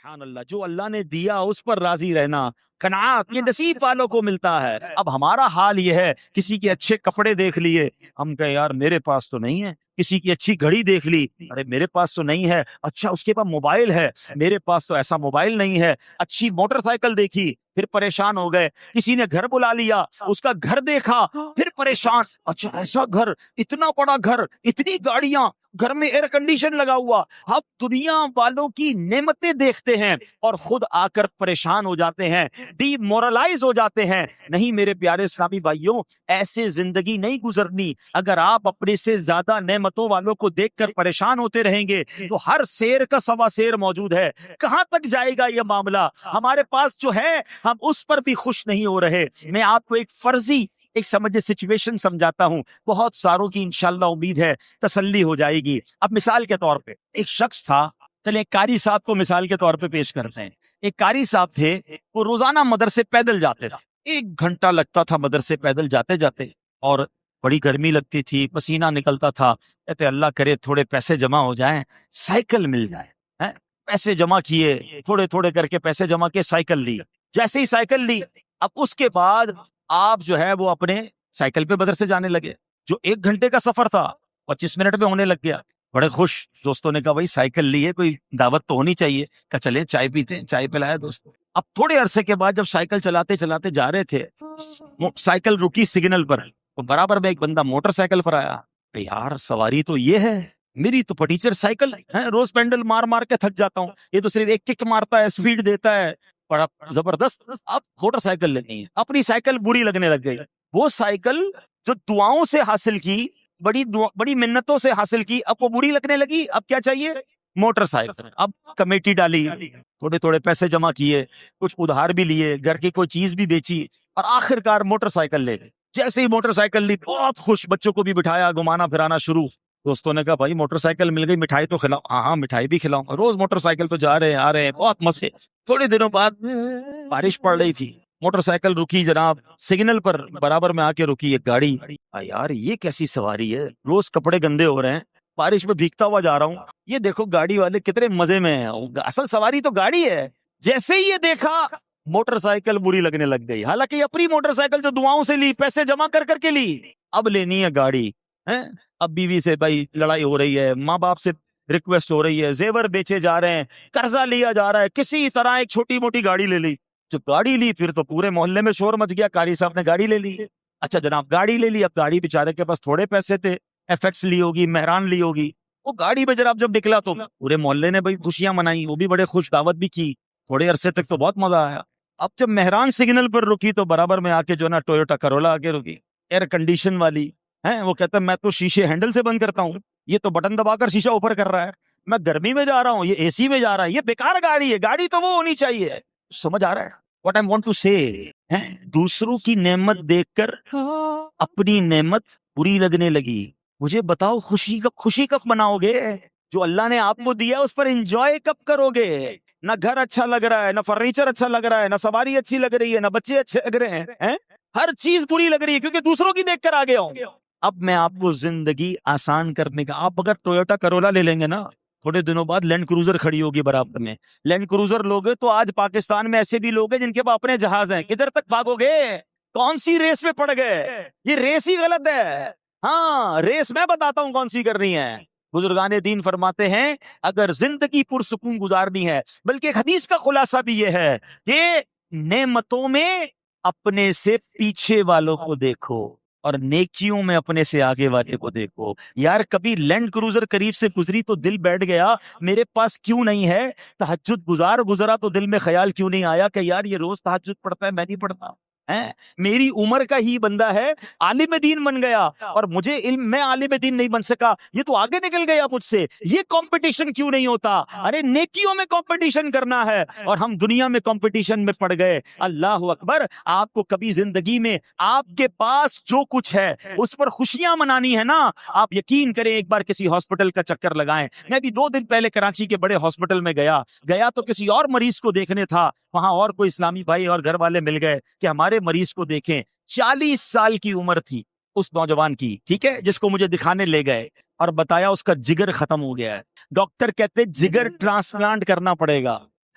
سبحان اللہ، جو اللہ نے دیا اس پر راضی رہنا، قناعت، یہ نصیب والوں کو ملتا ہے۔ اب ہمارا حال یہ ہے، کسی کے اچھے کپڑے دیکھ لیے، ہم کہے یار میرے پاس تو نہیں ہے، کسی کی اچھی گھڑی دیکھ لی، ارے میرے پاس تو نہیں ہے، اچھا اس کے پاس موبائل ہے، میرے پاس تو ایسا موبائل نہیں ہے، اچھی موٹر سائیکل دیکھی پھر پریشان ہو گئے، کسی نے گھر بلا لیا، اس کا گھر دیکھا پھر پریشان، اچھا ایسا گھر، اتنا بڑا گھر، اتنی گاڑیاں، گھر میں ایئر کنڈیشن لگا ہوا۔ اب دنیا والوں کی نعمتیں دیکھتے ہیں اور خود آ کر پریشان ہو جاتے ہیں، ڈی مورلائز ہو جاتے ہیں۔ نہیں میرے پیارے اسلامی بھائیوں، ایسے زندگی نہیں گزرنی۔ اگر آپ اپنے سے زیادہ نعمتوں والوں کو دیکھ کر پریشان ہوتے رہیں گے تو ہر شیر کا سوا شیر موجود ہے۔ کہاں تک جائے گا یہ معاملہ؟ ہمارے پاس جو ہے ہم اس پر بھی خوش نہیں ہو رہے۔ میں آپ کو ایک فرضی ایک سمجھے سچویشن سمجھاتا ہوں، بہت ساروں کی انشاءاللہ امید ہے تسلی ہو جائے گی۔ اب مثال کے طور پہ ایک شخص تھا، چلے ایک قاری صاحب کو مثال کے طور پہ پیش کرتے ہیں۔ ایک قاری صاحب تھے، وہ روزانہ مدرسے پیدل جاتے تھے، 1 گھنٹہ لگتا تھا مدرسے پیدل جاتے جاتے، اور بڑی گرمی لگتی تھی، پسینہ نکلتا تھا، کہتے اللہ کرے تھوڑے پیسے جمع ہو جائیں، سائیکل مل جائے۔ پیسے جمع کیے، تھوڑے تھوڑے کر کے پیسے جمع کے سائیکل لی۔ جیسے ہی سائیکل لی، اب اس کے بعد آپ جو ہے وہ اپنے سائیکل پہ مدرسے جانے لگے۔ جو 1 گھنٹے کا سفر تھا 25 منٹ میں ہونے لگ گیا۔ بڑے خوش، دوستوں نے کہا بھائی سائیکل لی ہے، کوئی دعوت تو ہونی چاہیے، کہ چلے چائے پیتے ہیں، چائے پلایا دوست۔ اب تھوڑے عرصے کے بعد جب سائیکل چلاتے چلاتے جا رہے تھے، سائیکل رکی سگنل پر، تو برابر میں ایک بندہ موٹر سائیکل پر آیا۔ یار سواری تو یہ ہے، میری تو پٹیچر سائیکل ہے، روز پینڈل مار مار کے تھک جاتا ہوں، یہ تو صرف ایک کک مارتا ہے، سپیڈ دیتا ہے بڑا زبردست۔ اب موٹر سائیکل لینی ہے، اپنی سائیکل بری لگنے لگ گئی۔ وہ سائیکل جو دعاؤں سے حاصل کی، بڑی منتوں سے حاصل کی، اب وہ بری لگنے لگی۔ اب کیا چاہیے؟ Motor cycle. اب کمیٹی ڈالی، تھوڑے تھوڑے پیسے جمع کیے، کچھ ادھار بھی لیے، گھر کی کوئی چیز بھی بیچی، اور آخر کار موٹر سائیکل لے گئے۔ جیسے ہی موٹر سائیکل لی، بہت خوش، بچوں کو بھی بٹھایا، گھمانا پھرانا شروع۔ دوستوں نے کہا بھائی موٹر سائیکل مل گئی، مٹھائی تو کھلاؤ۔ ہاں مٹھائی بھی کھلاؤں، روز موٹر سائیکل تو جا رہے ہیں آ رہے ہیں، بہت مزے۔ تھوڑے دنوں بعد بارش پڑ رہی تھی، موٹر سائیکل رکی جناب، سگنل پر برابر میں آ کے رکی ایک گاڑی۔ یار یہ کیسی سواری ہے، روز کپڑے گندے ہو رہے ہیں، بارش میں بھیگتا ہوا جا رہا ہوں، یہ دیکھو گاڑی والے کتنے مزے میں ہیں، اصل سواری تو گاڑی ہے۔ جیسے ہی یہ دیکھا، موٹر سائیکل بری لگنے لگ گئی۔ حالانکہ اپنی موٹر سائیکل جو دعاؤں سے لی، پیسے جمع کر کر کے لی، اب لینی ہے گاڑی۔ اب بیوی سے بھائی لڑائی ہو رہی ہے، ماں باپ سے ریکویسٹ ہو رہی ہے، زیور بیچے جا رہے ہیں، قرضہ لیا جا رہا ہے، کسی طرح ایک چھوٹی موٹی گاڑی لے لی۔ جب گاڑی لی پھر تو پورے محلے میں شور مچ گیا، قاری صاحب نے گاڑی لے لی۔ اچھا جناب گاڑی لے لی، اب گاڑی بیچارے کے پاس تھوڑے پیسے تھے، ایف ایکس لی ہوگی، مہران لی ہوگی، وہ گاڑی میں جناب جب نکلا تو پورے محلے نے بھائی خوشیاں منائی، وہ بھی بڑے خوش، دعوت بھی کی، تھوڑے عرصے تک تو بہت مزہ آیا۔ اب جب مہران سگنل پر رکی تو برابر میں آ کے جو نا ٹویوٹا کرولا آ کے رکی، ایئر کنڈیشن والی ہے۔ وہ کہتا ہے میں تو شیشے ہینڈل سے بند کرتا ہوں، یہ تو بٹن دبا کر شیشہ اوپر کر رہا ہے، میں گرمی میں جا رہا ہوں، یہ اے سی میں جا رہا ہے، یہ بیکار گاڑی ہے، گاڑی تو وہ ہونی چاہیے۔ سمجھ آ رہا ہے واٹ آئی وانٹ ٹو سے؟ دوسروں کی نعمت دیکھ کر اپنی نعمت بری لگنے لگی۔ مجھے بتاؤ خوشی کب مناؤ گے؟ جو اللہ نے آپ کو دیا اس پر انجوائے کب کرو گے؟ نہ گھر اچھا لگ رہا ہے، نہ فرنیچر اچھا لگ رہا ہے، نہ سواری اچھی لگ رہی ہے، نہ بچے اچھے لگ رہے ہیں، ہر چیز بری لگ رہی ہے کیونکہ دوسروں کی دیکھ کر آ گیا ہوں۔ اب میں آپ کو زندگی آسان کرنے کا، آپ اگر ٹویوٹا کرولا لے لیں گے نا، تھوڑے دنوں بعد لینڈ کروزر کھڑی ہوگی برابر میں، لینڈ کروزر لوگے تو آج پاکستان میں ایسے بھی لوگ ہیں جن کے پاس اپنے جہاز ہیں، کدھر تک بھاگو گے؟ کون سی ریس میں پڑ گئے؟ یہ ریس ہی غلط ہے۔ ہاں ریس میں بتاتا ہوں کون سی کرنی ہے۔ بزرگان دین فرماتے ہیں اگر زندگی پرسکون گزارنی ہے، بلکہ ایک حدیث کا خلاصہ بھی یہ ہے کہ نعمتوں میں اپنے سے پیچھے والوں کو دیکھو اور نیکیوں میں اپنے سے آگے والے کو دیکھو۔ یار کبھی لینڈ کروزر قریب سے گزری تو دل بیٹھ گیا میرے پاس کیوں نہیں ہے؟ تہجد گزرا تو دل میں خیال کیوں نہیں آیا کہ یار یہ روز تہجد پڑھتا ہے، میں نہیں پڑھتا؟ میری عمر کا ہی بندہ ہے، عالم دین بن گیا اور مجھے علم، میں عالم دین نہیں بن سکا، یہ تو آگے نکل گیا مجھ سے، یہ کمپٹیشن کیوں نہیں ہوتا؟ ارے نیکیوں میں کمپٹیشن کرنا ہے اور ہم دنیا میں کمپٹیشن میں پڑ گئے۔ اللہ اکبر۔ آپ کو کبھی زندگی میں آپ کے پاس جو کچھ ہے اس پر خوشیاں منانی ہے نا، آپ یقین کریں ایک بار کسی ہاسپٹل کا چکر لگائیں۔ میں بھی 2 دن پہلے کراچی کے بڑے ہاسپٹل میں گیا تو کسی اور مریض کو دیکھنے تھا، وہاں اور کوئی اسلامی بھائی اور گھر والے مل گئے کہ ہمارے مریض کو دیکھیں۔ 40 سال کی عمر تھی اس نوجوان کی، ٹھیک ہے، جس کو مجھے دکھانے لے گئے اور بتایا اس کا جگر ختم ہو گیا ہے، ڈاکٹر کہتے جگر ٹرانسپلانٹ کرنا پڑے گا۔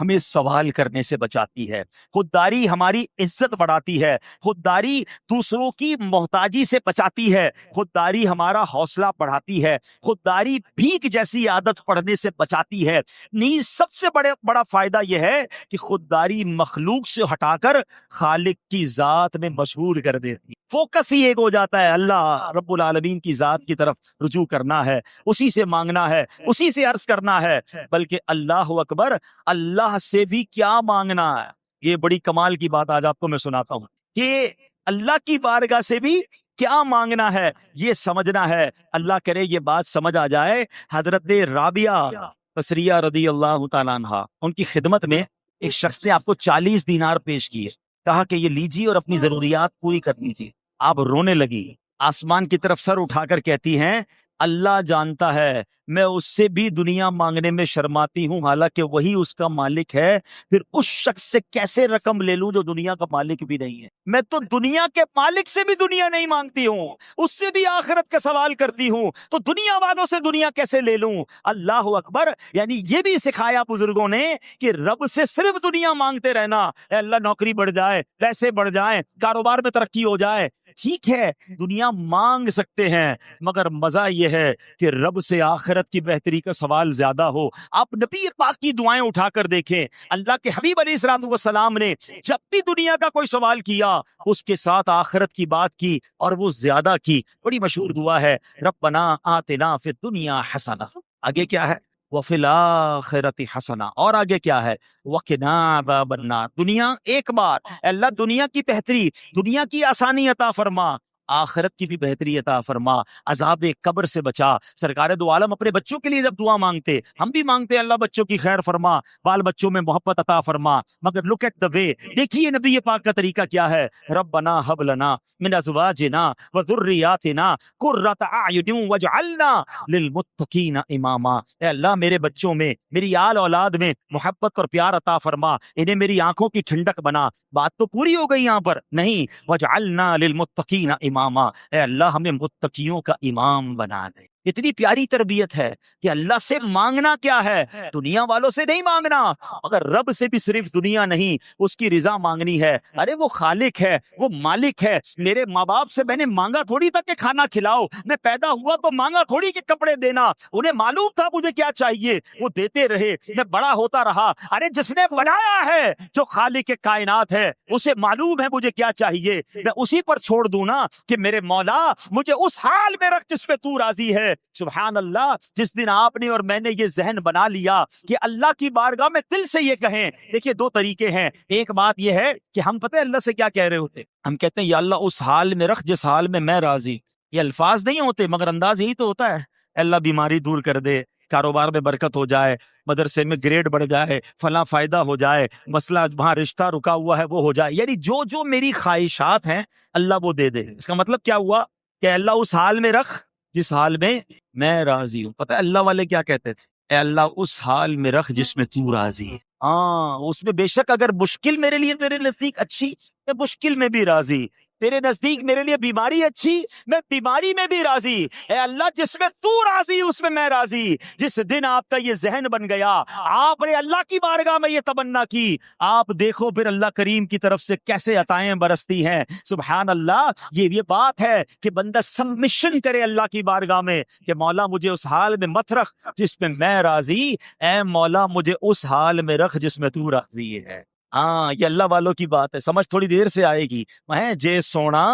ہمیں سوال کرنے سے بچاتی ہے، خودداری ہماری عزت بڑھاتی ہے، خودداری دوسروں کی محتاجی سے بچاتی ہے، خودداری ہمارا حوصلہ بڑھاتی ہے، خودداری بھیک جیسی عادت پڑھنے سے بچاتی ہے۔ نیز سب سے بڑا فائدہ یہ ہے کہ خودداری مخلوق سے ہٹا کر خالق کی ذات میں مشہور کر دیتی ہے۔ فوکس ہی ایک ہو جاتا ہے، اللہ رب العالمین کی ذات کی طرف رجوع کرنا ہے، اسی سے مانگنا ہے، اسی سے عرض کرنا ہے۔ بلکہ اللہ اکبر، اللہ سے بھی کیا مانگنا ہے، یہ بڑی کمال کی بات آج آپ کو میں سناتا ہوں کہ اللہ کی بارگاہ سے بھی کیا مانگنا ہے، یہ سمجھنا ہے۔ اللہ کرے یہ بات سمجھ آ جائے۔ حضرت رابعہ بصریہ رضی اللہ تعالیٰ عنہ، ان کی خدمت میں ایک شخص نے آپ کو 40 دینار پیش کیے، کہا کہ یہ لیجیے اور اپنی ضروریات پوری کر لیجیے۔ آپ رونے لگی، آسمان کی طرف سر اٹھا کر کہتی ہیں اللہ جانتا ہے میں اس سے بھی دنیا مانگنے میں شرماتی ہوں، حالانکہ وہی اس کا مالک ہے، پھر اس شخص سے کیسے رقم لے لوں جو دنیا کا مالک بھی نہیں ہے۔ میں تو دنیا کے مالک سے بھی دنیا نہیں مانگتی ہوں، اس سے بھی آخرت کا سوال کرتی ہوں، تو دنیا والوں سے دنیا کیسے لے لوں؟ اللہ اکبر۔ یعنی یہ بھی سکھایا بزرگوں نے کہ رب سے صرف دنیا مانگتے رہنا، اے اللہ نوکری بڑھ جائے، پیسے بڑھ جائیں، کاروبار میں ترقی ہو جائے، ٹھیک ہے دنیا مانگ سکتے ہیں، مگر مزہ یہ ہے کہ رب سے آخرت کی بہتری کا سوال زیادہ ہو۔ آپ نبی پاک کی دعائیں اٹھا کر دیکھیں، اللہ کے حبیب علیہ السلام والسلام نے جب بھی دنیا کا کوئی سوال کیا اس کے ساتھ آخرت کی بات کی اور وہ زیادہ کی۔ بڑی مشہور دعا ہے ربنا آتنا فی الدنیا حسنہ، آگے کیا ہے وفی الآخرۃ حسنہ، اور آگے کیا ہے وقنا عذاب النار۔ دنیا ایک بار، اے اللہ دنیا کی بہتری، دنیا کی آسانی عطا فرما، آخرت کی بھی بہتری عطا فرما، عذاب قبر سے بچا۔ سرکار دو عالم اپنے بچوں کے لیے جب دعا مانگتے، ہم بھی مانگتے اللہ بچوں کی خیر فرما، بال بچوں میں محبت عطا فرما، مگر لک ایٹ دا وے، دیکھیے نبی پاک کا طریقہ کیا ہے، ربنا ہب لنا من ازواجنا وذریاتنا قرۃ اعین واجعلنا للمتقین اماما۔ اے اللہ میرے بچوں میں، میری آل اولاد میں محبت اور پیار عطا فرما، انہیں میری آنکھوں کی ٹھنڈک بنا۔ بات تو پوری ہو گئی یہاں پر، نہیں وجعلنا للمتقین اماما، اے اللہ ہمیں متقیوں کا امام بنا دے۔ اتنی پیاری تربیت ہے کہ اللہ سے مانگنا کیا ہے، دنیا والوں سے نہیں مانگنا، مگر رب سے بھی صرف دنیا نہیں، اس کی رضا مانگنی ہے۔ ارے وہ خالق ہے، وہ مالک ہے، میرے ماں باپ سے میں نے مانگا تھوڑی تھا کہ کھانا کھلاؤ، میں پیدا ہوا تو مانگا تھوڑی کہ کپڑے دینا، انہیں معلوم تھا مجھے کیا چاہیے، وہ دیتے رہے، میں بڑا ہوتا رہا۔ ارے جس نے بنایا ہے، جو خالق کائنات ہے، اسے معلوم ہے مجھے کیا چاہیے، میں اسی پر چھوڑ دوں نا کہ میرے مولا مجھے اس حال میں رکھ جس پہ تو راضی ہے۔ سبحان اللہ، جس دن آپ نے اور میں نے یہ ذہن بنا لیا کہ اللہ کی بارگاہ میں دل سے یہ کہیں، دیکھیے دو طریقے ہیں۔ ایک بات یہ ہے کہ ہم پتہ ہے اللہ سے کیا کہہ رہے ہوتے، ہم کہتے ہیں یا اللہ اس حال میں رکھ جس حال میں راضی۔ یہ الفاظ نہیں ہوتے مگر انداز یہی تو ہوتا ہے، اللہ بیماری دور کر دے، کاروبار میں برکت ہو جائے، مدرسے میں گریڈ بڑھ جائے، فلاں فائدہ ہو جائے، مسئلہ وہاں رشتہ رکا ہوا ہے وہ ہو جائے، یعنی جو جو میری خواہشات ہیں اللہ وہ دے دے۔ اس کا مطلب کیا ہوا کہ اللہ اس حال میں رکھ جس حال میں راضی ہوں۔ پتہ ہے اللہ والے کیا کہتے تھے، اے اللہ اس حال میں رکھ جس میں تو راضی ہے۔ ہاں اس میں بے شک اگر مشکل میرے لیے تیرے نزدیک اچھی، میں مشکل میں بھی راضی، تیرے نزدیک میرے لیے بیماری اچھی، میں بیماری میں بھی راضی۔ اے اللہ جس میں تو راضی اس میں راضی۔ جس دن آپ کا یہ ذہن بن گیا، آپ نے اللہ کی بارگاہ میں یہ تمنا کی، آپ دیکھو پھر اللہ کریم کی طرف سے کیسے عطائیں برستی ہیں۔ سبحان اللہ، یہ بات ہے کہ بندہ سبمشن کرے اللہ کی بارگاہ میں کہ مولا مجھے اس حال میں مت رکھ جس میں میں راضی، اے مولا مجھے اس حال میں رکھ جس میں تو راضی ہے۔ ہاں یہ اللہ والوں کی بات ہے، سمجھ تھوڑی دیر سے آئے گی۔ میں جے سونا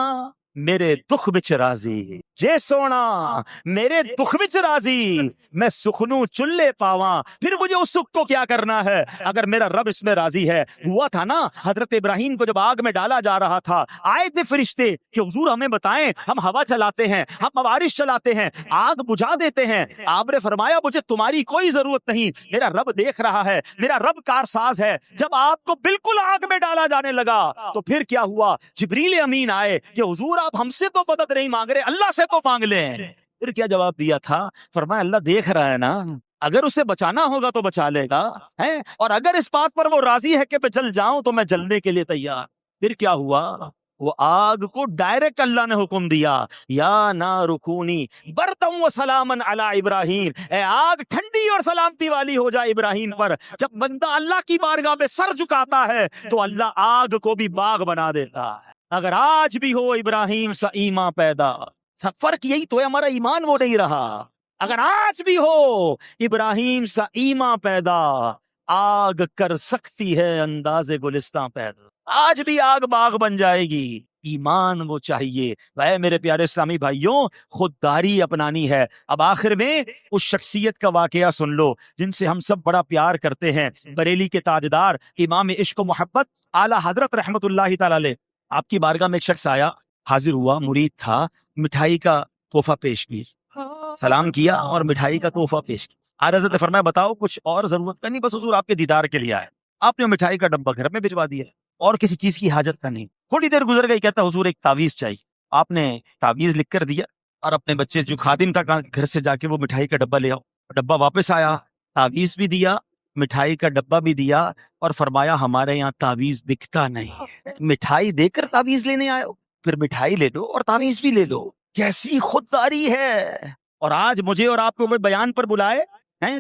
میرے دکھ بچ راضی، جے سونا میرے دکھ بچ راضی، میں سخنوں چلے پاواں، پھر مجھے اس سکھ کو کیا کرنا ہے اگر میرا رب اس میں راضی ہے۔ ہوا تھا نا حضرت ابراہیم کو جب آگ میں ڈالا جا رہا تھا، آئے تھے فرشتے کہ حضور ہمیں بتائیں، ہم ہوا چلاتے ہیں، ہم بارش چلاتے ہیں، آگ بجھا دیتے ہیں۔ آپ نے فرمایا مجھے تمہاری کوئی ضرورت نہیں، میرا رب دیکھ رہا ہے، میرا رب کارساز ہے۔ جب آپ کو بالکل آگ میں ڈالا جانے لگا تو پھر کیا ہوا، جبریل امین آئے کہ حضور آپ ہم سے تو مدد نہیں مانگ رہے، اللہ سے تو مانگ لیں۔ پھر کیا جواب دیا تھا، فرمایا اللہ دیکھ رہا ہے نا، اگر اسے بچانا ہوگا تو بچا لے گا ہے، اور اگر اس بات پر وہ راضی ہے کہ میں جل جاؤں تو میں جلنے کے لیے تیار۔ پھر کیا ہوا، وہ آگ کو ڈائریکٹ اللہ نے حکم دیا، یا نار کونی بردم و سلامن علی ابراہیم، اے آگ ٹھنڈی اور سلامتی والی ہو جائے ابراہیم پر۔ جب بندہ اللہ کی بارگاہ میں سر جھکاتا ہے تو اللہ آگ کو بھی باغ بنا دیتا ہے۔ اگر آج بھی ہو ابراہیم سا ایمان پیدا، فرق یہی تو ہے، ہمارا ایمان وہ نہیں رہا۔ اگر آج بھی ہو ابراہیم سا ایمان پیدا، آگ کر سکتی ہے انداز گلستان پیدا۔ آج بھی آگ باغ بن جائے گی، ایمان وہ چاہیے۔ اے میرے پیارے اسلامی بھائیوں، خودداری اپنانی ہے۔ اب آخر میں اس شخصیت کا واقعہ سن لو جن سے ہم سب بڑا پیار کرتے ہیں، بریلی کے تاجدار امام عشق و محبت اعلیٰ حضرت رحمت اللہ تعالی علیہ۔ آپ کی بارگاہ میں ایک شخص آیا، حاضر ہوا، مرید تھا، مٹھائی کا تحفہ پیش کی، سلام کیا اور مٹھائی کا تحفہ پیش کیا۔ آج حضرت نے فرمایا بتاؤ کچھ اور ضرورت کا نہیں، بس حضور آپ کے دیدار کے لیے آئے۔ آپ نے مٹھائی کا ڈبہ گھر میں بھجوا دیا اور کسی چیز کی حاجت کا نہیں۔ تھوڑی دیر گزر گئی، کہتا حضور ایک تعویذ چاہیے۔ آپ نے تعویذ لکھ کر دیا اور اپنے بچے جو خادم تھا کہا گھر سے جا کے وہ مٹھائی کا ڈبہ لے آؤ۔ ڈبہ واپس آیا، تعویذ بھی دیا، مٹھائی کا ڈبہ بھی دیا، اور فرمایا ہمارے یہاں تعویذ بکتا نہیں، مٹھائی دے کر تعویذ لینے آئے ہو، پھر مٹھائی لے لو اور تعویذ بھی لے لو۔ کیسی خودداری ہے! اور آج مجھے اور آپ کو کوئی بیان پر بلائے،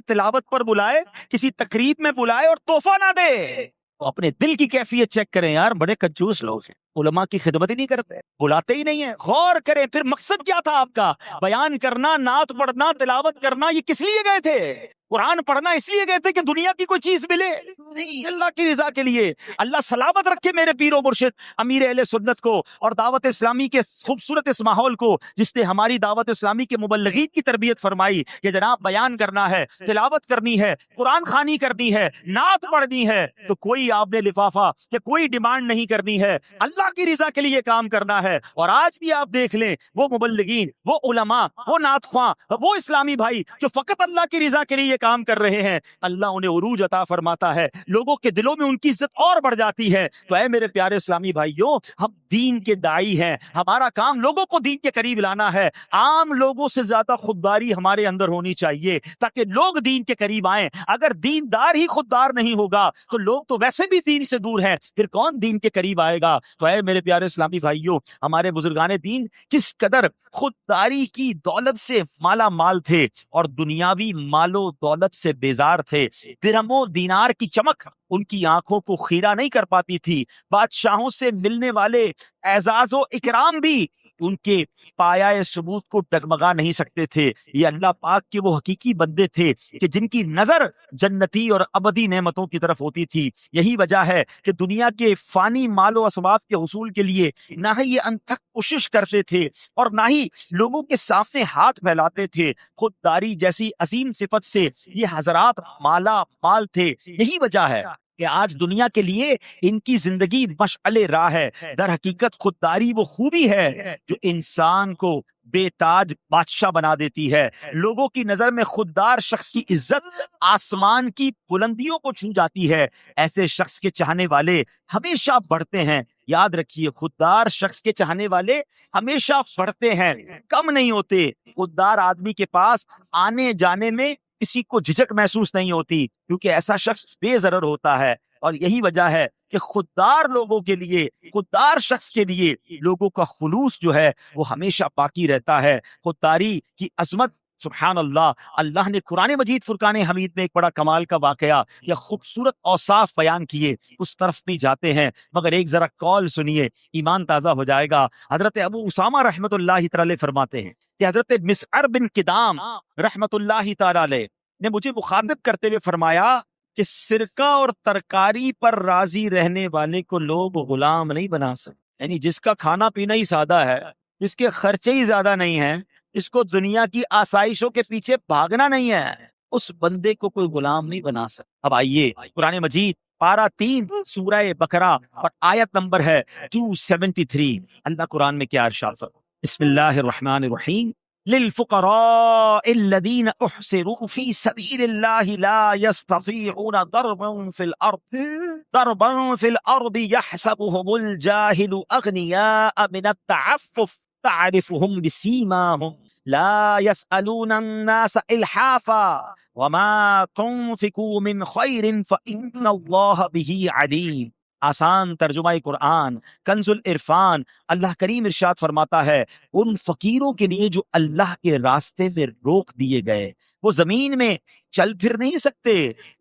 تلاوت پر بلائے، کسی تقریب میں بلائے اور تحفہ نہ دے۔ تو اپنے دل کی کیفیت چیک کریں یار، بڑے کنجوس لوگ ہیں، علماء کی خدمت ہی نہیں کرتے، بلاتے ہی نہیں ہیں۔ غور کریں پھر مقصد کیا تھا آپ کا؟ بیان کرنا، نعت پڑھنا، تلاوت کرنا، یہ کس لیے گئے تھے؟ قرآن پڑھنا اس لیے گئے تھے کہ دنیا کی کوئی چیز ملے؟ نہیں، اللہ کی رضا کے لیے۔ اللہ سلامت رکھے میرے پیر و مرشد امیر اہل سنت کو اور دعوت اسلامی کے خوبصورت اس ماحول کو، جس نے ہماری دعوت اسلامی کے مبلغین کی تربیت فرمائی کہ جناب بیان کرنا ہے، تلاوت کرنی ہے، قرآن خوانی کرنی ہے، نعت پڑھنی ہے، تو کوئی آپ نے لفافہ کہ کوئی ڈیمانڈ نہیں کرنی ہے، اللہ کی رضا کے لیے کام کرنا ہے۔ اور آج بھی آپ دیکھ لیں، وہ مبلغین، وہ علماء، وہ نعت خواں، وہ اسلامی بھائی جو فقط اللہ کی رضا کے لیے کام کر رہے ہیں، اللہ انہیں عروج عطا فرماتا ہے، لوگوں کے دلوں میں ان کی عزت اور بڑھ جاتی ہے۔ تو اے میرے پیارے اسلامی بھائیوں، ہم دین کے داعی ہیں، ہمارا کام لوگوں کو دین کے قریب لانا ہے۔ عام لوگوں سے زیادہ خودداری ہمارے اندر ہونی چاہیے تاکہ لوگ دین کے قریب آئیں۔ اگر دیندار ہی خوددار نہیں ہوگا تو لوگ تو ویسے بھی دین سے دور ہیں، پھر کون دین کے قریب آئے گا؟ تو اے میرے پیارے اسلامی بھائیوں، ہمارے بزرگان دین کس قدر خودداری کی دولت سے مالا مال تھے اور دنیاوی مال و دولت سے بیزار تھے۔ درہم و دینار کی چمک ان کی آنکھوں کو خیرہ نہیں کر پاتی تھی، بادشاہوں سے ملنے والے اعزاز و اکرام بھی ان کے پایہ ثبوت کو ڈگمگا نہیں سکتے تھے۔ یہ اللہ پاک کے وہ حقیقی بندے تھے کہ جن کی نظر جنتی اور ابدی نعمتوں کی طرف ہوتی تھی۔ یہی وجہ ہے کہ دنیا کے فانی مال و اسباب کے حصول کے لیے نہ ہی یہ انتھک کوشش کرتے تھے اور نہ ہی لوگوں کے سامنے ہاتھ پھیلاتے تھے۔ خودداری جیسی عظیم صفت سے یہ حضرات مالا مال تھے۔ یہی وجہ ہے کہ آج دنیا کے لیے ان کی زندگی مشعل راہ ہے۔ در حقیقت خودداری وہ خوبی ہے جو انسان کو بے تاج بادشاہ بنا دیتی ہے۔ لوگوں کی نظر میں خوددار شخص کی عزت آسمان کی بلندیوں کو چھو جاتی ہے۔ ایسے شخص کے چاہنے والے ہمیشہ بڑھتے ہیں۔ یاد رکھیے، خوددار شخص کے چاہنے والے ہمیشہ بڑھتے ہیں، کم نہیں ہوتے۔ خوددار آدمی کے پاس آنے جانے میں کسی کو جھجک محسوس نہیں ہوتی، کیونکہ ایسا شخص بے ضرر ہوتا ہے۔ اور یہی وجہ ہے کہ خوددار لوگوں کے لیے، خوددار شخص کے لیے لوگوں کا خلوص جو ہے وہ ہمیشہ باقی رہتا ہے۔ خودداری کی عظمت، سبحان اللہ، اللہ نے قرآن مجید فرقان حمید میں ایک بڑا کمال کا واقعہ یا خوبصورت اوصاف بیان کیے، اس طرف بھی جاتے ہیں، مگر ایک ذرا قول سنیے، ایمان تازہ ہو جائے گا۔ حضرت ابو اسامہ رحمت اللہ تعالی فرماتے ہیں کہ حضرت مسعر بن کدام رحمت اللہ تعالی نے مجھے مخاطب کرتے ہوئے فرمایا کہ سرکہ اور ترکاری پر راضی رہنے والے کو لوگ غلام نہیں بنا سکتے۔ یعنی جس کا کھانا پینا ہی سادہ ہے، جس کے خرچے ہی زیادہ نہیں ہیں، اس کو دنیا کی آسائشوں کے پیچھے بھاگنا نہیں ہے، اس بندے کو کوئی غلام نہیں بنا سکتا۔ اب آئیے قرآن مجید پارہ 3 سورہ بقرہ اور آیت نمبر ہے 273، اللہ قرآن میں کیا ارشاد فرماتا ہے؟ بسم اللہ الرحمن الرحیم، للفقراء الذين احصروا في سبيل الله لا يستطيعون ضربا في الارض يحسبهم الجاهل اغنياء من التعفف تعرفهم بسيماهم لا يسألون الناس إلحافا وما تنفقوا من خير فإن الله به عليم۔ آسان ترجمہ قرآن کنز العرفان، اللہ کریم ارشاد فرماتا ہے ان فقیروں کے لیے جو اللہ کے راستے میں روک دیے گئے، وہ زمین میں چل پھر نہیں سکتے،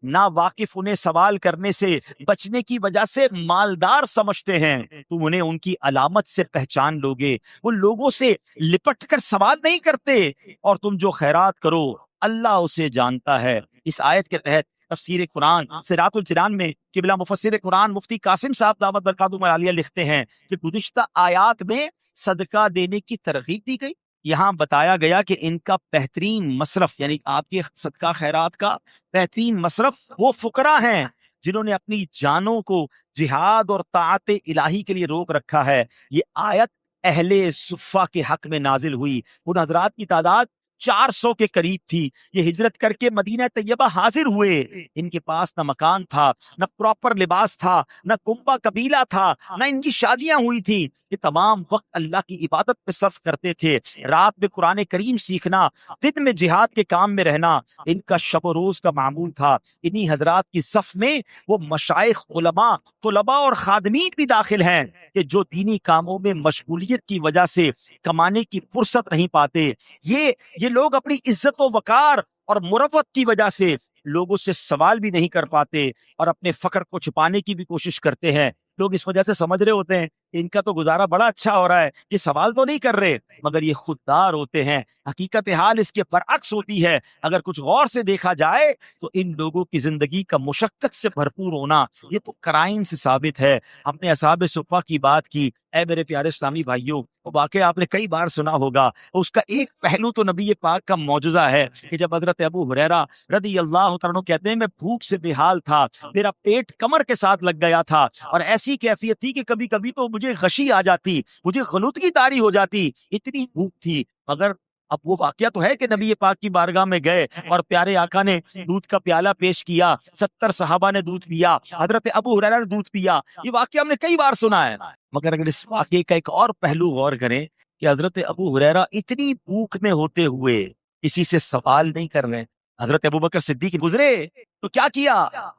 نا واقف انہیں سوال کرنے سے بچنے کی وجہ سے مالدار سمجھتے ہیں، تم انہیں ان کی علامت سے پہچان لوگے، وہ لوگوں سے لپٹ کر سوال نہیں کرتے، اور تم جو خیرات کرو اللہ اسے جانتا ہے۔ اس آیت کے تحت تفسیر قرآن صراط الجنان میں قبلہ مفسر قرآن مفتی قاسم صاحب دامت برکاتہم العالیہ لکھتے ہیں کہ گزشتہ آیات میں صدقہ دینے کی ترغیب دی گئی، یہاں بتایا گیا کہ ان کا بہترین مصرف، یعنی آپ کے صدقہ خیرات کا بہترین مصرف وہ فقراء ہیں جنہوں نے اپنی جانوں کو جہاد اور طاعت الہی کے لیے روک رکھا ہے۔ یہ آیت اہل صفہ کے حق میں نازل ہوئی، ان حضرات کی تعداد 400 کے قریب تھی، یہ ہجرت کر کے مدینہ طیبہ حاضر ہوئے، ان کے پاس نہ مکان تھا، نہ پراپر لباس تھا، نہ کنبہ قبیلہ تھا، نہ ان کی شادیاں ہوئی تھی، یہ تمام وقت اللہ کی عبادت پہ صرف کرتے تھے، رات میں قرآن کریم سیکھنا، دن میں جہاد کے کام میں رہنا ان کا شب و روز کا معمول تھا۔ انہی حضرات کی صف میں وہ مشائخ، علماء، طلباء اور خادمین بھی داخل ہیں کہ جو دینی کاموں میں مشغولیت کی وجہ سے کمانے کی فرصت نہیں پاتے، یہ لوگ اپنی عزت و وقار اور مروت کی وجہ سے لوگوں سے سوال بھی نہیں کر پاتے اور اپنے فقر کو چھپانے کی بھی کوشش کرتے ہیں۔ لوگ اس وجہ سے سمجھ رہے ہوتے ہیں کہ ان کا تو گزارا بڑا اچھا ہو رہا ہے، یہ سوال تو نہیں کر رہے، مگر یہ خوددار ہوتے ہیں۔ حقیقت حال اس کے برعکس ہوتی ہے۔ اگر کچھ غور سے دیکھا جائے تو ان لوگوں کی زندگی کا مشقت سے بھرپور ہونا یہ تو قرائن سے ثابت ہے۔ ہم نے اصحاب صفہ کی بات کی، اے میرے پیارے اسلامی بھائیوں، وہ واقعہ آپ نے کئی بار سنا ہوگا، اس کا ایک پہلو تو نبی پاک کا معجزہ ہے کہ جب حضرت ابو ہریرہ رضی اللہ تعالیٰ عنہ کہتے ہیں میں بھوک سے بے حال تھا، میرا پیٹ کمر کے ساتھ لگ گیا تھا اور ایسی کیفیت تھی کہ کبھی کبھی تو مجھے غشی آ جاتی، مجھے غلطگی طاری ہو جاتی، اتنی بھوک تھی۔ مگر اب وہ واقعہ تو ہے کہ نبی پاک کی بارگاہ میں گئے اور پیارے آقا نے دودھ کا پیالہ پیش کیا، 70 صحابہ نے دودھ پیا، حضرت ابو ہریرہ نے دودھ پیا، یہ واقعہ ہم نے کئی بار سنا ہے۔ مگر اگر اس واقعے کا ایک اور پہلو غور کریں کہ حضرت ابو ہریرہ اتنی بھوک میں ہوتے ہوئے کسی سے سوال نہیں کر رہے، حضرت ابوبکر صدیق گزرے تو کیا کیا؟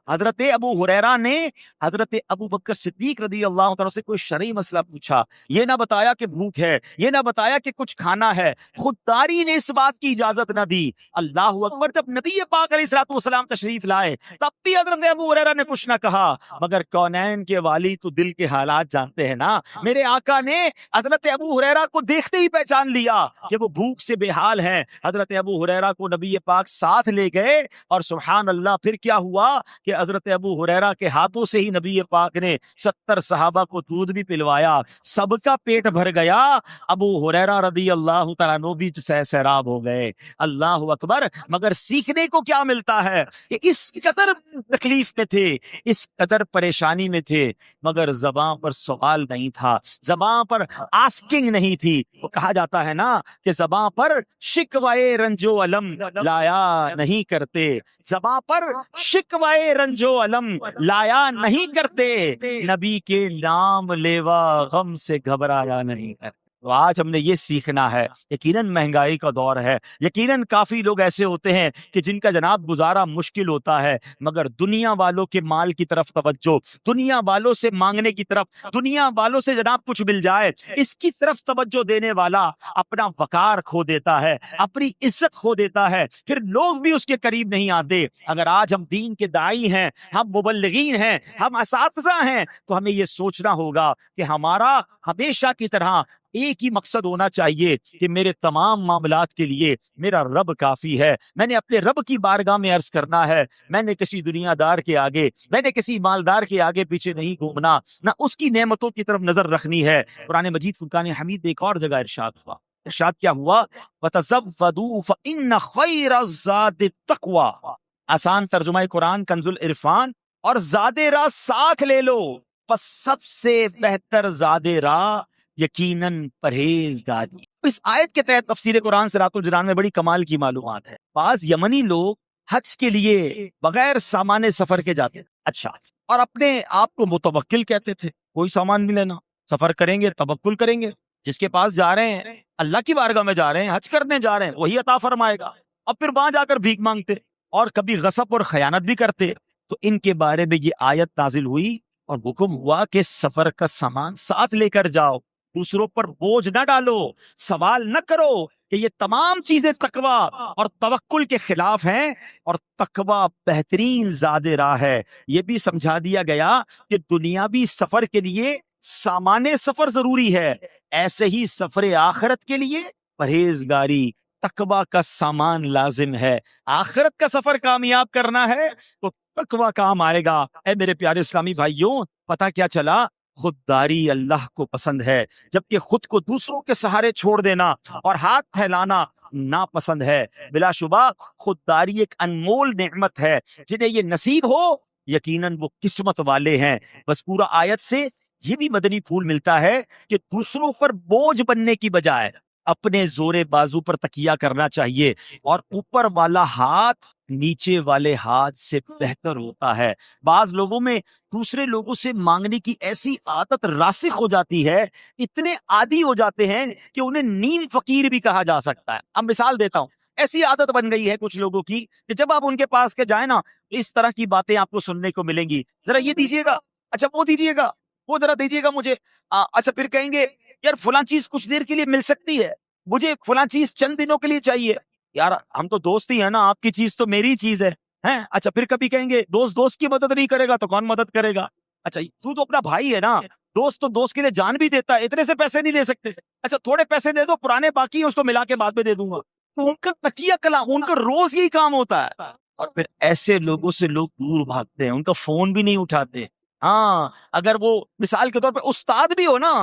حضرت ابو ہریرہ نے حضرت ابوبکر صدیق رضی اللہ عنہ سے کوئی شرعی مسئلہ پوچھا، یہ نہ بتایا کہ بھوک ہے، یہ نہ بتایا کہ کچھ کھانا ہے، خودداری نے اس بات کی اجازت نہ دی۔ اللہ اکبر، جب نبی پاک علیہ الصلوۃ والسلام تشریف لائے تب بھی حضرت ابو ہریرہ نے کچھ نہ کہا، مگر کونین کے والی تو دل کے حالات جانتے ہیں نا، میرے آقا نے حضرت ابو ہریرہ کو دیکھتے ہی پہچان لیا کہ وہ بھوک سے بے حال ہیں۔ حضرت ابو ہریرہ کو نبی پاک ساتھ لے گئے اور سبحان اللہ پھر کیا ہوا کہ حضرت ابو ہریرہ کے ہاتھوں سے ہی نبی پاک نے 70 صحابہ کو دودھ بھی پلوایا، سب کا پیٹ بھر گیا، ابو ہریرہ رضی اللہ تعالیٰ عنہ بھی سیراب ہو گئے۔ اللہ اکبر، مگر سیکھنے کو کیا ملتا ہے کہ اس قدر تکلیف میں تھے، اس قدر پریشانی میں تھے، مگر زبان پر سوال نہیں تھا، زبان پر آسکنگ نہیں تھی۔ وہ کہا جاتا ہے نا کہ زبان پر شکوائے رنج و علم لایا نہیں کرتے، زبان پر شکوائے رنج و علم لایا نہیں کرتے، نبی کے نام لیوا غم سے گھبرایا نہیں کرتے۔ تو آج ہم نے یہ سیکھنا ہے، یقیناً مہنگائی کا دور ہے، یقیناً کافی لوگ ایسے ہوتے ہیں کہ جن کا جناب گزارا مشکل ہوتا ہے، مگر دنیا والوں کے مال کی طرف توجہ، دنیا والوں سے مانگنے کی طرف، دنیا والوں سے جناب کچھ مل جائے اس کی طرف توجہ دینے والا اپنا وقار کھو دیتا ہے، اپنی عزت کھو دیتا ہے، پھر لوگ بھی اس کے قریب نہیں آتے۔ اگر آج ہم دین کے داعی ہیں، ہم مبلغین ہیں، ہم اساتذہ ہیں، تو ہمیں یہ سوچنا ہوگا کہ ہمارا ہمیشہ کی طرح ایک ہی مقصد ہونا چاہیے کہ میرے تمام معاملات کے لیے میرا رب کافی ہے، میں نے اپنے رب کی بارگاہ میں عرض کرنا ہے، میں نے کسی دنیا دار کے آگے، میں نے کسی مالدار کے آگے پیچھے نہیں گھومنا، نہ اس کی نعمتوں کی طرف نظر رکھنی ہے۔ قرآن مجید فرقان حمید میں ایک اور جگہ ارشاد ہوا، ارشاد کیا ہوا؟ وَتَزَوَّدُوا فَإِنَّ خَيْرَ الزَّادِ التَّقْوَىٰ، آسان ترجمہ قرآن کنز العرفان، اور زاد راہ ساتھ لے لو، پس سب سے بہتر زاد راہ یقیناً پرہیزگاری۔ اس آیت کے تحت تفسیر قرآن صراط الجنان میں بڑی کمال کی معلومات ہے۔ بعض یمنی لوگ حج کے لیے بغیر سامان سفر کے جاتے تھے، اچھا، اور اپنے آپ کو متوکل کہتے تھے، کوئی سامان نہیں لینا، سفر کریں گے توکل کریں گے، جس کے پاس جا رہے ہیں اللہ کی بارگاہ میں جا رہے ہیں، حج کرنے جا رہے ہیں، وہی عطا فرمائے گا۔ اور پھر وہاں جا کر بھیک مانگتے اور کبھی غصب اور خیانت بھی کرتے۔ تو ان کے بارے میں یہ آیت نازل ہوئی اور حکم ہوا کہ سفر کا سامان ساتھ لے کر جاؤ، دوسروں پر بوجھ نہ ڈالو، سوال نہ کرو کہ یہ تمام چیزیں تقوی اور توکل کے خلاف ہیں، اور تقوی بہترین زاد راہ ہے۔ یہ بھی سمجھا دیا گیا کہ دنیاوی سفر کے لیے سامان سفر ضروری ہے، ایسے ہی سفر آخرت کے لیے پرہیزگاری تقوی کا سامان لازم ہے۔ آخرت کا سفر کامیاب کرنا ہے تو تقوی کام آئے گا۔ اے میرے پیارے اسلامی بھائیوں، پتہ کیا چلا؟ خودداری اللہ کو پسند ہے، جبکہ خود کو دوسروں کے سہارے چھوڑ دینا اور ہاتھ پھیلانا ناپسند ہے۔ بلا شبہ خودداری ایک انمول نعمت ہے، جنہیں یہ نصیب ہو یقیناً وہ قسمت والے ہیں۔ بس پورا آیت سے یہ بھی مدنی پھول ملتا ہے کہ دوسروں پر بوجھ بننے کی بجائے اپنے زور بازو پر تکیہ کرنا چاہیے، اور اوپر والا ہاتھ نیچے والے ہاتھ سے بہتر ہوتا ہے۔ بعض لوگوں میں دوسرے لوگوں سے مانگنے کی ایسی عادت راسخ ہو جاتی ہے، اتنے عادی ہو جاتے ہیں کہ انہیں نیم فقیر بھی کہا جا سکتا ہے۔ اب مثال دیتا ہوں، ایسی عادت بن گئی ہے کچھ لوگوں کی کہ جب آپ ان کے پاس کے جائیں نا، اس طرح کی باتیں آپ کو سننے کو ملیں گی، ذرا یہ دیجیے گا، اچھا وہ دیجیے گا، وہ ذرا دیجیے گا مجھے، اچھا پھر کہیں گے یار فلاں چیز کچھ دیر کے لیے مل سکتی ہے، مجھے فلاں چیز چند دنوں کے لیے چاہیے۔ یار ہم تو دوست ہی ہیں نا، آپ کی چیز تو میری چیز ہے، ہیں؟ اچھا پھر کبھی کہیں گے دوست دوست کی مدد نہیں کرے گا تو کون مدد کرے گا؟ اچھا تو اپنا بھائی ہے نا، دوست تو دوست کے لیے جان بھی دیتا ہے، اتنے سے پیسے نہیں دے سکتے، اچھا تھوڑے پیسے دے دو، پرانے باقی ہیں اس کو ملا کے بعد میں دے دوں گا۔ تو ان کا تکیہ کلام، ان کا روز یہی کام ہوتا ہے، اور پھر ایسے لوگوں سے لوگ دور بھاگتے ہیں، ان کا فون بھی نہیں اٹھاتے۔ ہاں اگر وہ مثال کے طور پہ استاد بھی ہو نا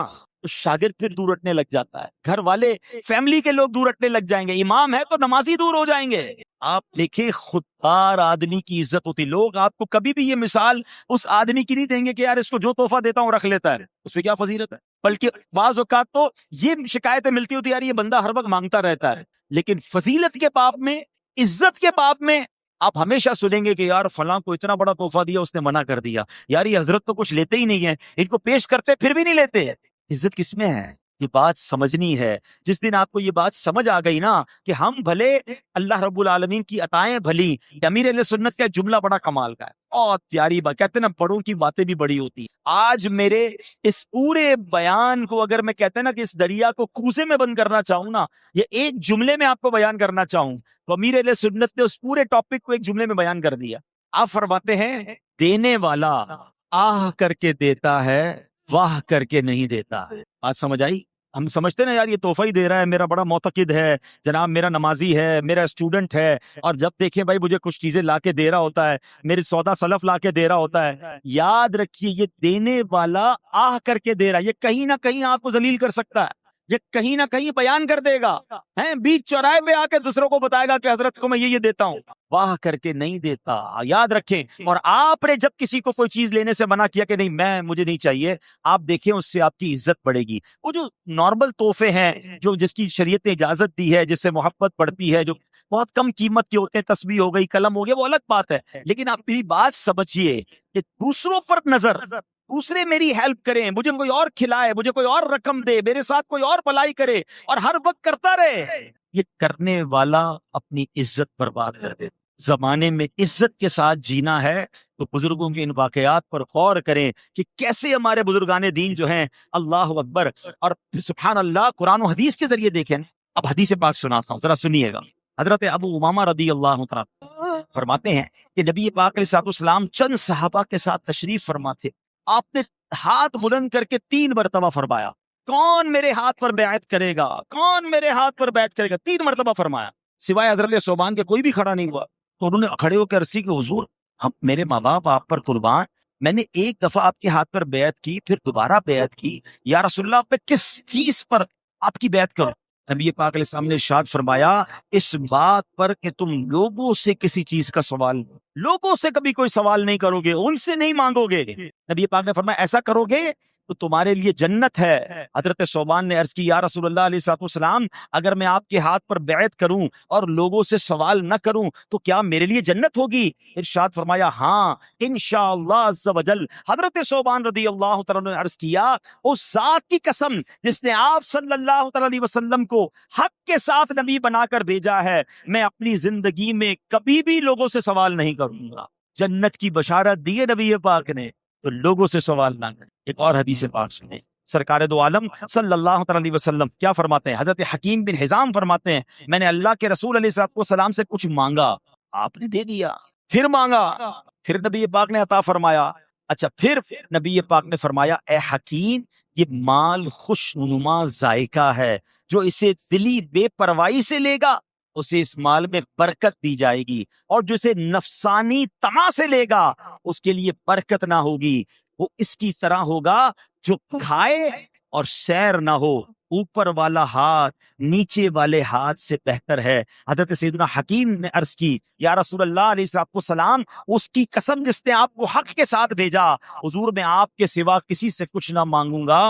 تو شاگرد پھر دور ہٹنے لگ جاتا ہے، گھر والے فیملی کے لوگ دور ہٹنے لگ جائیں گے، امام ہے تو نمازی دور ہو جائیں گے۔ آپ دیکھیں خوددار آدمی کی عزت ہوتی، لوگ آپ کو کبھی بھی یہ مثال اس آدمی کی نہیں دیں گے کہ یار اس کو جو تحفہ دیتا ہوں رکھ لیتا ہے، اس میں کیا فضیلت ہے، بلکہ بعض اوقات تو یہ شکایتیں ملتی ہوتی یار یہ بندہ ہر وقت مانگتا رہتا ہے۔ لیکن فضیلت کے باب میں، عزت کے باب میں آپ ہمیشہ سنیں گے کہ یار فلاں کو اتنا بڑا تحفہ دیا اس نے منع کر دیا، یار یہ حضرت تو کچھ لیتے ہی نہیں ہے، ان کو پیش کرتے پھر بھی نہیں لیتے۔ عزت کس میں ہے؟ یہ بات سمجھنی ہے۔ جس دن آپ کو یہ بات سمجھ آ گئی نا کہ ہم بھلے، اللہ رب العالمین کی عطائیں بھلی، امیر اہل سنت کا جملہ بڑا کمال کا ہے، بہت پیاری بات، کہتے ہیں نا بڑوں کی باتیں بھی بڑی ہوتی ہیں۔ آج میرے اس پورے بیان کو اگر میں کہتے ہیں نا کہ اس دریا کو کوزے میں بند کرنا چاہوں نا، یہ ایک جملے میں آپ کو بیان کرنا چاہوں تو امیر اہل سنت نے اس پورے ٹاپک کو ایک جملے میں بیان کر دیا۔ آپ فرماتے ہیں دینے والا آہ کر کے دیتا ہے، واہ کر کے نہیں دیتا۔ بات سمجھ آئی؟ ہم سمجھتے ہیں نا یار یہ تحفہ ہی دے رہا ہے، میرا بڑا معتقد ہے جناب، میرا نمازی ہے، میرا اسٹوڈنٹ ہے، اور جب دیکھیں بھائی مجھے کچھ چیزیں لا کے دے رہا ہوتا ہے، میری سودا سلف لا کے دے رہا ہوتا ہے۔ یاد رکھیے یہ دینے والا آہ کر کے دے رہا ہے، یہ کہیں نہ کہیں آپ کو ذلیل کر سکتا ہے، یہ کہیں نہ کہیں بیان کر دے گا، ہیں بیچ چوراہے پہ آ کے دوسروں کو بتائے گا کہ حضرت کو میں یہ دیتا ہوں، واہ کر کے نہیں دیتا۔ یاد رکھیں، اور آپ نے جب کسی کو کوئی چیز لینے سے منع کیا کہ نہیں مجھے نہیں چاہیے، آپ دیکھیں اس سے آپ کی عزت بڑھے گی۔ وہ جو نارمل تحفے ہیں جو جس کی شریعت نے اجازت دی ہے، جس سے محبت بڑھتی ہے، جو بہت کم قیمت کے ہوتے ہیں، تسبیح ہو گئی، قلم ہو گیا، وہ الگ بات ہے، لیکن آپ میری بات سمجھیے کہ دوسروں پر نظر، دوسرے میری ہیلپ کریں، مجھے کوئی اور کھلائے، مجھے کوئی اور رقم دے، میرے ساتھ کوئی اور بھلائی کرے اور ہر وقت کرتا رہے، یہ کرنے والا اپنی عزت برباد کر دے۔ زمانے میں عزت کے ساتھ جینا ہے تو بزرگوں کے ان واقعات پر غور کریں کہ کیسے ہمارے بزرگان دین جو ہیں، اللہ اکبر، اور سبحان اللہ، قرآن و حدیث کے ذریعے دیکھیں۔ اب حدیث پاک سناتا ہوں، ذرا سنیے گا۔ حضرت ابو امامہ رضی اللہ تعالیٰ فرماتے ہیں کہ نبی پاک علیہ السلام چند صحابہ کے ساتھ تشریف فرما تھے، آپ نے ہاتھ بلند کر کے 3 مرتبہ فرمایا کون میرے ہاتھ پر بیعت کرے گا، کون میرے ہاتھ پر بیعت کرے گا، 3 مرتبہ فرمایا، سوائے حضرت ثوبان کے کوئی بھی کھڑا نہیں ہوا۔ تو انہوں نے کھڑے ہو کے عرض کی کہ حضور، ہم میرے ماں باپ آپ پر قربان، میں نے ایک دفعہ آپ کے ہاتھ پر بیعت کی، پھر دوبارہ بیعت کی، یا رسول اللہ میں کس چیز پر آپ کی بیعت کروں؟ نبی پاک علیہ السلام نے ارشاد فرمایا اس بات پر کہ تم لوگوں سے کسی چیز کا سوال، لوگوں سے کبھی کوئی سوال نہیں کرو گے، ان سے نہیں مانگو گے۔ نبی پاک نے فرمایا ایسا کرو گے تو تمہارے لیے جنت ہے۔ حضرت ثوبان نے عرض کی یا رسول اللہ علیہ السلام، اگر میں آپ کے ہاتھ پر بیعت کروں اور لوگوں سے سوال نہ کروں تو کیا میرے لیے جنت ہوگی؟ ارشاد فرمایا ہاں انشاءاللہ عز و جل۔ حضرت ثوبان رضی اللہ تعالیٰ نے عرض کیا اس ذات کی قسم جس نے آپ صلی اللہ تعالیٰ علیہ وسلم کو حق کے ساتھ نبی بنا کر بھیجا ہے، میں اپنی زندگی میں کبھی بھی لوگوں سے سوال نہیں کروں گا۔ جنت کی بشارت دی ہے نبی پاک نے۔ تو لوگوں سے سوال نہ کریں۔ ایک اور حدیث پاک سنیں، سرکار دو عالم صلی اللہ تعالی علیہ وسلم کیا فرماتے ہیں؟ حضرت حکیم بن حزام فرماتے ہیں میں نے اللہ کے رسول علیہ السلام سے کچھ مانگا، آپ نے دے دیا، پھر مانگا، پھر نبی پاک نے عطا فرمایا۔ اچھا پھر نبی پاک نے فرمایا اے حکیم یہ مال خوش نما ذائقہ ہے، جو اسے دلی بے پرواہی سے لے گا اسے اس مال میں برکت دی جائے گی، اور جو اسے نفسانی طمع سے لے گا اس کے لیے برکت نہ ہوگی، وہ اس کی طرح ہوگا جو کھائے اور سیر نہ ہو، اوپر والا ہاتھ نیچے والے ہاتھ سے بہتر ہے۔ حضرت سیدنا حکیم نے عرض کی یا رسول اللہ علیہ السلام اس کی قسم جس نے آپ کو حق کے ساتھ بھیجا، حضور میں آپ کے سوا کسی سے کچھ نہ مانگوں گا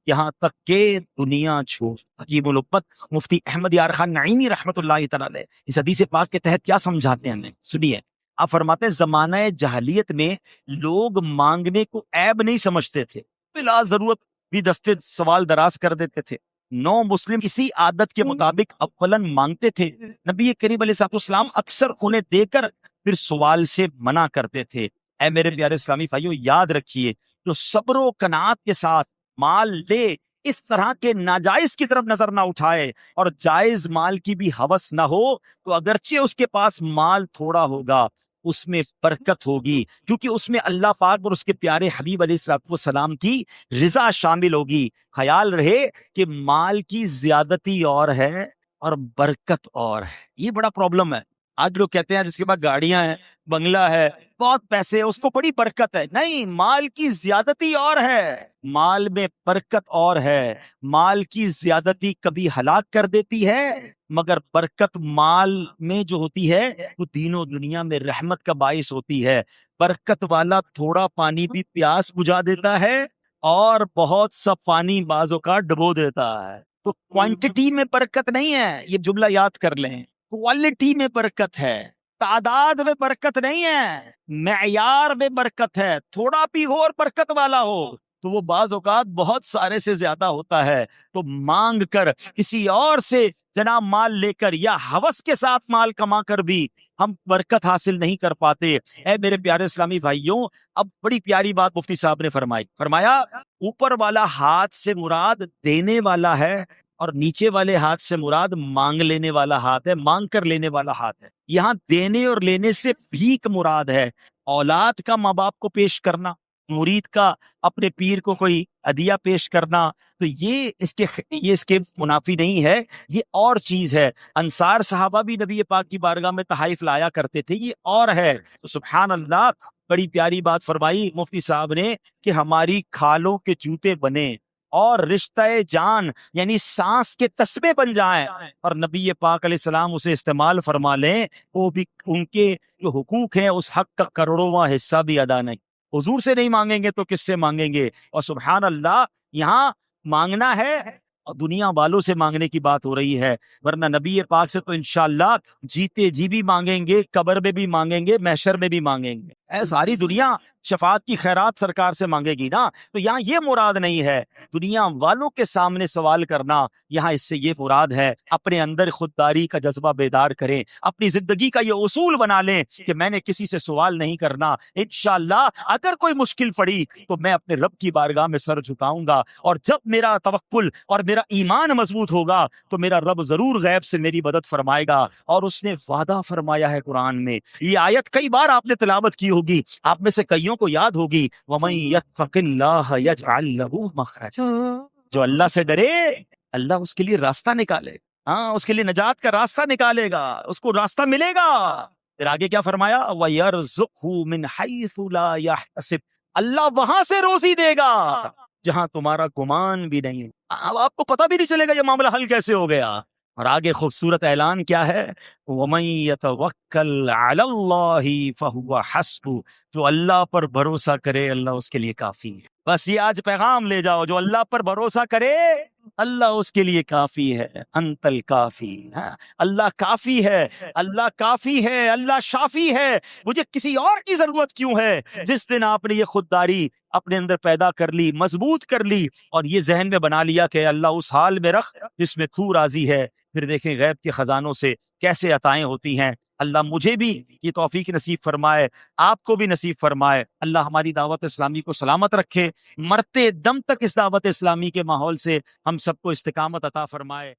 یہاں تک کہ دنیا چھوڑ۔ حکیم الامت مفتی احمد یار خان نعیمی رحمت اللہ تعالی علیہ اس حدیث پاک کے تحت کیا سمجھاتے ہیں ہمیں سنیے۔ آپ فرماتے ہیں زمانہ جاہلیت میں لوگ مانگنے کو عیب نہیں سمجھتے تھے، بلا ضرورت بھی دستے سوال دراز کر دیتے تھے۔ نو مسلم اسی عادت کے مطابق اولاً مانگتے تھے، نبی کریم علیہ السلام اکثر انہیں دے کر پھر سوال سے منع کرتے تھے۔ اے میرے پیارے اسلامی بھائیو یاد رکھیے جو صبر و قناعت کے ساتھ مال لے اس طرح کے ناجائز کی طرف نظر نہ اٹھائے اور جائز مال کی بھی ہوس نہ ہو، تو اگرچہ اس کے پاس مال تھوڑا ہوگا اس میں برکت ہوگی، کیونکہ اس میں اللہ پاک اور اس کے پیارے حبیب علیہ السلام کی رضا شامل ہوگی۔ خیال رہے کہ مال کی زیادتی اور ہے اور برکت اور ہے، یہ بڑا پرابلم ہے۔ آج لوگ کہتے ہیں جس کے پاس گاڑیاں ہیں، بنگلہ ہے، بہت پیسے، اس کو بڑی برکت ہے۔ نہیں، مال کی زیادتی اور ہے، مال میں برکت اور ہے۔ مال کی زیادتی کبھی ہلاک کر دیتی ہے، مگر برکت مال میں جو ہوتی ہے وہ دین و دنیا میں رحمت کا باعث ہوتی ہے۔ برکت والا تھوڑا پانی بھی پیاس بجھا دیتا ہے اور بہت سا پانی بعض اوقات ڈبو دیتا ہے۔ تو کوانٹٹی میں برکت نہیں ہے، یہ جملہ یاد کر لیں، کوالٹی میں برکت ہے، تعداد میں برکت نہیں ہے، معیار میں برکت ہے۔ تھوڑا بھی ہو اور برکت والا ہو تو وہ بعض اوقات بہت سارے سے زیادہ ہوتا ہے۔ تو مانگ کر کسی اور سے جناب مال لے کر یا ہوس کے ساتھ مال کما کر بھی ہم برکت حاصل نہیں کر پاتے۔ اے میرے پیارے اسلامی بھائیوں، اب بڑی پیاری بات مفتی صاحب نے فرمایا اوپر والا ہاتھ سے مراد دینے والا ہے اور نیچے والے ہاتھ سے مراد مانگ لینے والا ہاتھ ہے، مانگ کر لینے والا ہاتھ ہے۔ یہاں دینے اور لینے سے بھیک مراد ہے، اولاد کا ماں باپ کو پیش کرنا، مرید کا اپنے پیر کو کوئی ہدیہ پیش کرنا، تو یہ اس کے منافی نہیں ہے، یہ اور چیز ہے۔ انصار صحابہ بھی نبی پاک کی بارگاہ میں تحائف لایا کرتے تھے، یہ اور ہے۔ تو سبحان اللہ، بڑی پیاری بات فرمائی مفتی صاحب نے کہ ہماری کھالوں کے جوتے بنے اور رشتہ جان یعنی سانس کے تسبے بن جائیں، اور نبی پاک علیہ السلام اسے استعمال فرما لیں، وہ بھی ان کے جو حقوق ہیں اس حق کا کروڑواں حصہ بھی ادا نہیں۔ حضور سے نہیں مانگیں گے تو کس سے مانگیں گے؟ اور سبحان اللہ یہاں مانگنا ہے اور دنیا والوں سے مانگنے کی بات ہو رہی ہے، ورنہ نبی پاک سے تو انشاءاللہ جیتے جی بھی مانگیں گے، قبر میں بھی مانگیں گے، محشر میں بھی مانگیں گے۔ اے ساری دنیا شفاعت کی خیرات سرکار سے مانگے گی نا، تو یہاں یہ مراد نہیں ہے دنیا والوں کے سامنے سوال کرنا، یہاں اس سے یہ مراد ہے اپنے اندر خودداری کا جذبہ بیدار کریں، اپنی زندگی کا یہ اصول بنا لیں کہ میں نے کسی سے سوال نہیں کرنا۔ انشاءاللہ اگر کوئی مشکل پڑی تو میں اپنے رب کی بارگاہ میں سر جھکاؤں گا، اور جب میرا توکل اور میرا ایمان مضبوط ہوگا تو میرا رب ضرور غیب سے میری مدد فرمائے گا۔ اور اس نے وعدہ فرمایا ہے قرآن میں، یہ آیت کئی بار آپ نے تلاوت کی ہوگی، آپ میں سے کئیوں کو یاد ہوگی، وَمَن يَتَّقِ اللَّهَ يَجْعَل لَّهُ مَخْرَجًا، جو اللہ سے ڈرے اللہ اس کے لیے راستہ نکالے، ہاں اس کے لیے نجات کا راستہ نکالے گا، اس کو راستہ ملے گا۔ پھر آگے کیا فرمایا؟ وَيَرْزُقْهُ مِنْ حَيْثُ لَا يَحْتَسِبُ، اللہ وہاں سے روزی دے گا جہاں تمہارا گمان بھی نہیں۔ اب آپ کو پتہ بھی نہیں چلے گا یہ معاملہ حل کیسے ہو گیا۔ اور آگے خوبصورت اعلان کیا ہے؟ وَمَن يَتَوَكَّلْ عَلَى اللَّهِ فَهُوَ حَسْبُهُ، جو اللہ پر بھروسہ کرے اللہ اس کے لیے کافی ہے۔ بس یہ آج پیغام لے جاؤ، جو اللہ پر بھروسہ کرے اللہ اس کے لیے کافی ہے۔ انت الکافی، اللہ کافی ہے، اللہ کافی ہے، اللہ شافی ہے، مجھے کسی اور کی ضرورت کیوں ہے؟ جس دن آپ نے یہ خودداری اپنے اندر پیدا کر لی، مضبوط کر لی، اور یہ ذہن میں بنا لیا کہ اللہ اس حال میں رکھ جس میں تو راضی ہے، پھر دیکھیں غیب کے خزانوں سے کیسے عطائیں ہوتی ہیں۔ اللہ مجھے بھی یہ توفیق نصیب فرمائے، آپ کو بھی نصیب فرمائے۔ اللہ ہماری دعوت اسلامی کو سلامت رکھے، مرتے دم تک اس دعوت اسلامی کے ماحول سے ہم سب کو استقامت عطا فرمائے۔